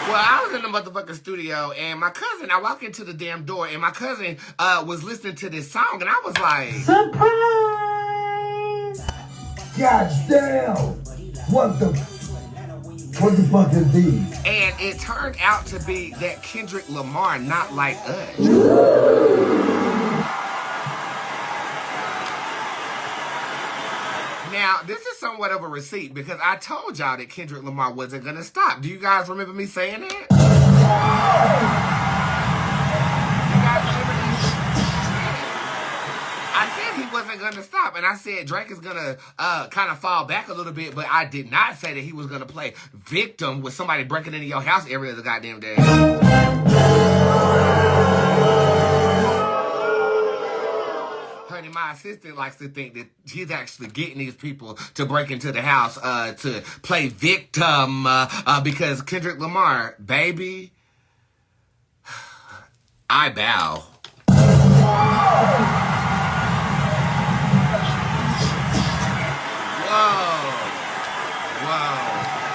Well, I was in the motherfucking studio, and my cousin, I walked into the damn door, and my cousin was listening to this song, and I was like, surprise! God damn! What the fuck is these? And it turned out to be that Kendrick Lamar, Not Like Us. Now, this is somewhat of a receipt because I told y'all that Kendrick Lamar wasn't going to stop. Do you guys remember me saying that? You guys remember that? I said he wasn't going to stop, and I said Drake is going to kind of fall back a little bit, but I did not say that he was going to play victim with somebody breaking into your house every other goddamn day. Honey, my assistant likes to think that he's actually getting these people to break into the house to play victim because Kendrick Lamar, baby, I bow.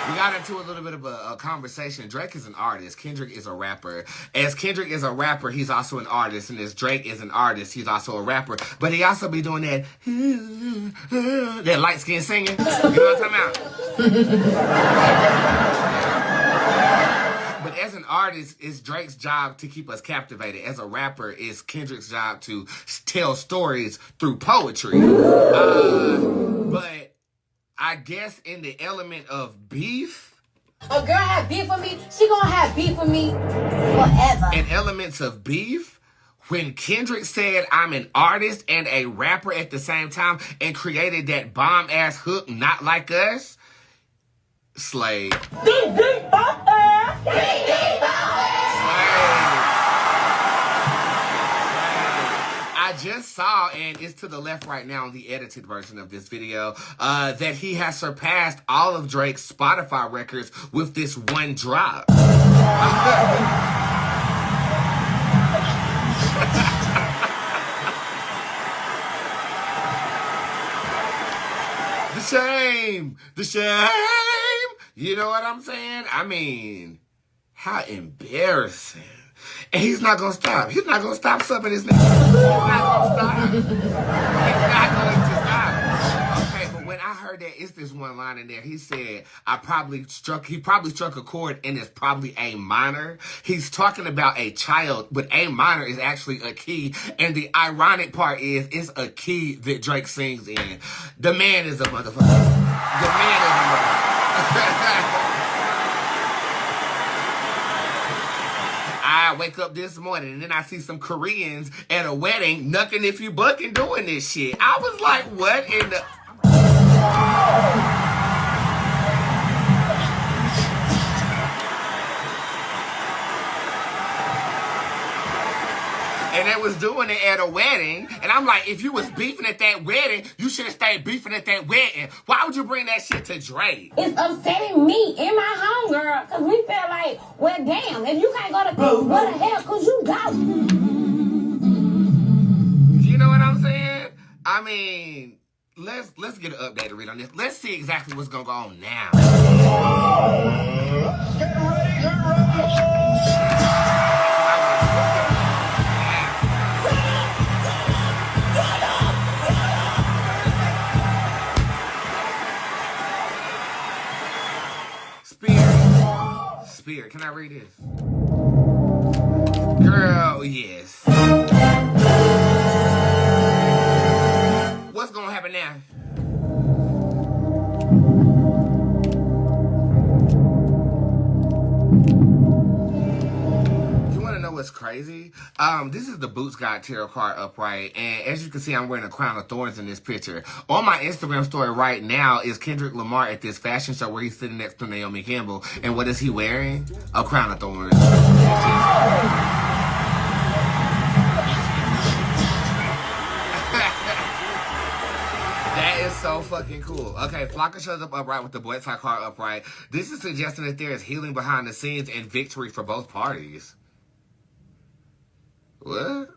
We got into a little bit of a conversation. Drake is an artist. Kendrick is a rapper. As Kendrick is a rapper, he's also an artist. And as Drake is an artist, he's also a rapper. But he also be doing that light skin singing. You know what I'm talking about? But as an artist, it's Drake's job to keep us captivated. As a rapper, it's Kendrick's job to tell stories through poetry. But I guess in the element of beef. A girl have beef with me, she gonna have beef with me forever. In elements of beef, when Kendrick said I'm an artist and a rapper at the same time and created that bomb-ass hook, Not Like Us, slave. I just saw, and it's to the left right now on the edited version of this video, that he has surpassed all of Drake's Spotify records with this one drop. The shame. You know what I'm saying? I mean, how embarrassing. And he's not going to stop. He's not going to stop subbing his nigga. He's not going to stop. He's not going to stop. Okay, but when I heard that, it's this one line in there. He said, he probably struck a chord and it's probably A minor. He's talking about a child, but A minor is actually a key. And the ironic part is, it's a key that Drake sings in. The man is a motherfucker. The man is a motherfucker. I wake up this morning and then I see some Koreans at a wedding knucking if you bucking doing this shit. I was like, what in the... And they was doing it at a wedding. And I'm like, if you was beefing at that wedding, you should have stayed beefing at that wedding. Why would you bring that shit to Drake? It's upsetting me in my home, girl. Because we feel like, well, damn, if you can't go to peace, what the hell could you go? You know what I'm saying? I mean, let's get an updated read on this. Let's see exactly what's going to go on now. Get ready to roll! Spirit, can I read this? Girl, yes. What's gonna happen now? What's crazy? This is the Boots God Tarot card upright, and as you can see, I'm wearing a crown of thorns in this picture. On my Instagram story right now is Kendrick Lamar at this fashion show where he's sitting next to Naomi Campbell, and what is he wearing? A crown of thorns. That is so fucking cool. Okay, Flocka shows up upright with the Boy Tie card upright. This is suggesting that there is healing behind the scenes and victory for both parties. What?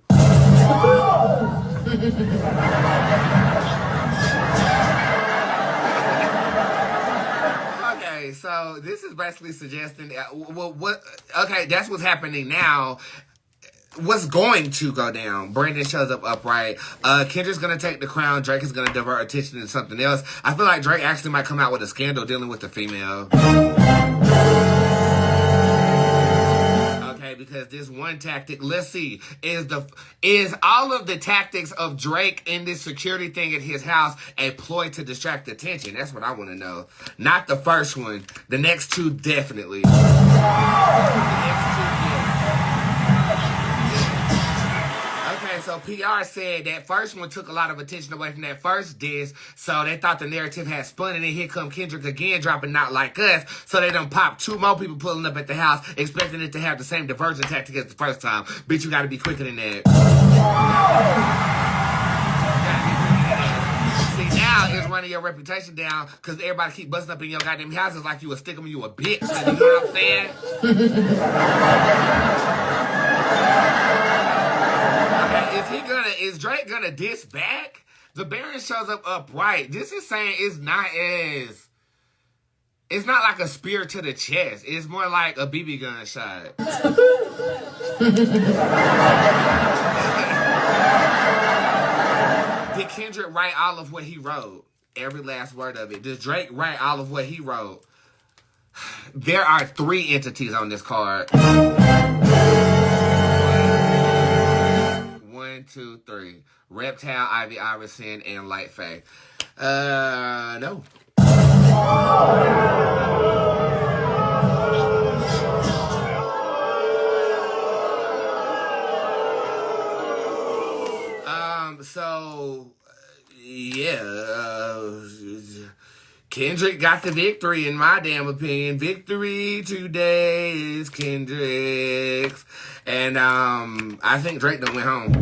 Okay, Okay, so this is basically suggesting okay, that's what's happening now. What's going to go down? Brandon shows up upright. Kendrick's gonna take the crown. Drake is gonna divert attention to something else. I feel like Drake actually might come out with a scandal dealing with the female. Okay, because this one tactic, let's see, is all of the tactics of Drake in this security thing at his house a ploy to distract attention? That's what I want to know. Not the first one. The next two definitely. The next two, okay, so PR said that first one took a lot of attention away from that first diss, so they thought the narrative had spun, and then here come Kendrick again dropping Not Like Us, so they done popped 2 more people pulling up at the house, expecting it to have the same diversion tactic as the first time. Bitch, you gotta be quicker than that. See, now it's running your reputation down, because everybody keep busting up in your goddamn houses like you a stick'em, you a bitch, you know what I'm saying? Is Drake gonna diss back? The Baron shows up upright. This is saying it's not like a spear to the chest. It's more like a BB gun shot. Did Kendrick write all of what he wrote? Every last word of it. Does Drake write all of what he wrote? There are 3 entities on this card. 1, 2, 3. Reptile, Ivy Iverson, and Light Faye. No. So, yeah. Kendrick got the victory, in my damn opinion. Victory today is Kendrick's. And I think Drake done went home.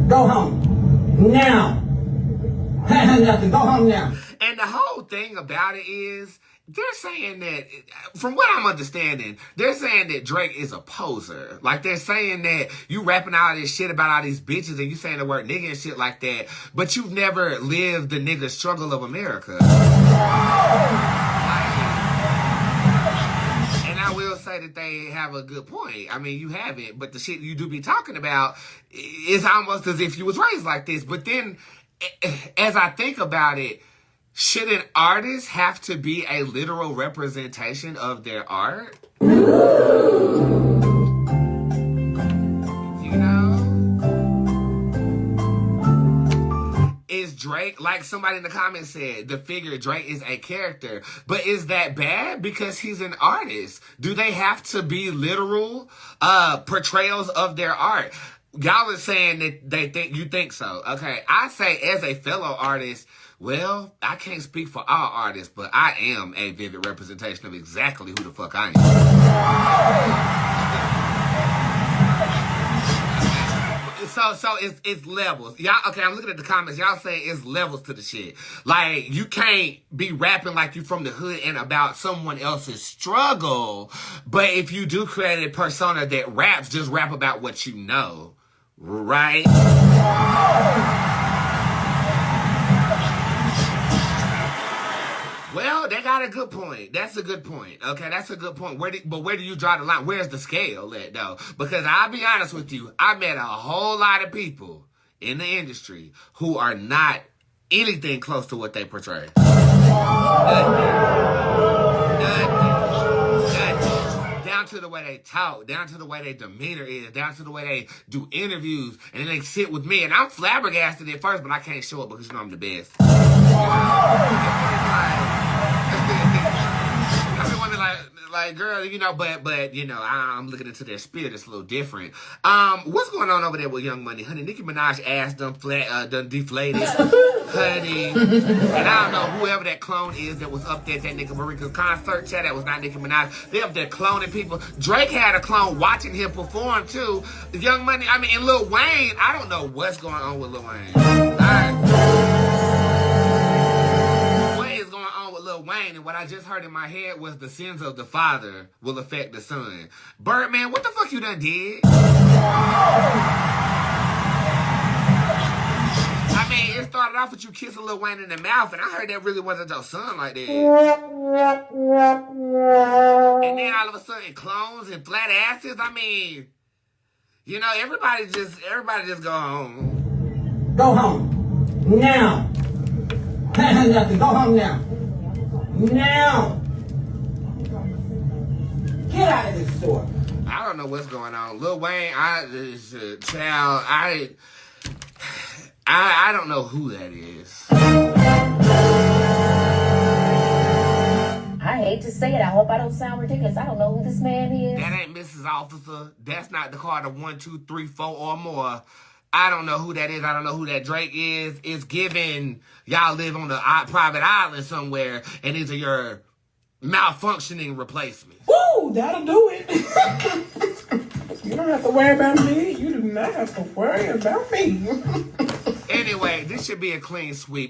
Go home. Now. Nothing. Go home now. And the whole thing about it is, they're saying that, from what I'm understanding, they're saying that Drake is a poser. Like, they're saying that you rapping all this shit about all these bitches and you saying the word nigga and shit like that, but you've never lived the nigga struggle of America. And I will say that they have a good point. I mean, you haven't, but the shit you do be talking about is almost as if you was raised like this. But then, as I think about it, should an artist have to be a literal representation of their art? You know? Is Drake, like somebody in the comments said, the figure Drake is a character. But is that bad? Because he's an artist. Do they have to be literal portrayals of their art? Y'all are saying that you think so. Okay, I say as a fellow artist, well, I can't speak for all artists, but I am a vivid representation of exactly who the fuck I am. So it's levels. Y'all, okay, I'm looking at the comments. Y'all saying it's levels to the shit. Like, you can't be rapping like you from the hood and about someone else's struggle, but if you do create a persona that raps, just rap about what you know. Right? Well, they got a good point. That's a good point. Okay, that's a good point. But where do you draw the line? Where's the scale at, though? Because I'll be honest with you, I met a whole lot of people in the industry who are not anything close to what they portray. Nothing. Down to the way they talk, down to the way their demeanor is, down to the way they do interviews, and then they sit with me, and I'm flabbergasted at first, but I can't show it because you know I'm the best. I mean, like, girl, you know, but you know, I'm looking into their spirit. It's a little different. What's going on over there with Young Money? Honey, Nicki Minaj ass done deflated. Honey. And I don't know whoever that clone is that was up there at that Nicki Marika concert chat. That was not Nicki Minaj. They up there cloning people. Drake had a clone watching him perform too. Young Money, I mean, and Lil Wayne, I don't know what's going on with Lil Wayne. What is going on with Lil Wayne? And what I just heard in my head was the sins of the father will affect the son. Birdman, what the fuck you done did? I I mean, it started off with you kissing Lil Wayne in the mouth, and I heard that really wasn't your son like that. And then all of a sudden, clones and flat asses. I mean, you know, everybody just go home. Go home. Now. Nothing. Go home now. Now. Get out of this store. I don't know what's going on. Lil Wayne, I don't know who that is. I hate to say it. I hope I don't sound ridiculous. I don't know who this man is. That ain't Mrs. Officer. That's not the Carter 1, 2, 3, 4 or more. I don't know who that is. I don't know who that Drake is. It's given y'all live on a private island somewhere, and these are your malfunctioning replacements. Woo, that'll do it. You don't have to worry about me. You do not have to worry about me. Anyway, this should be a clean sweep.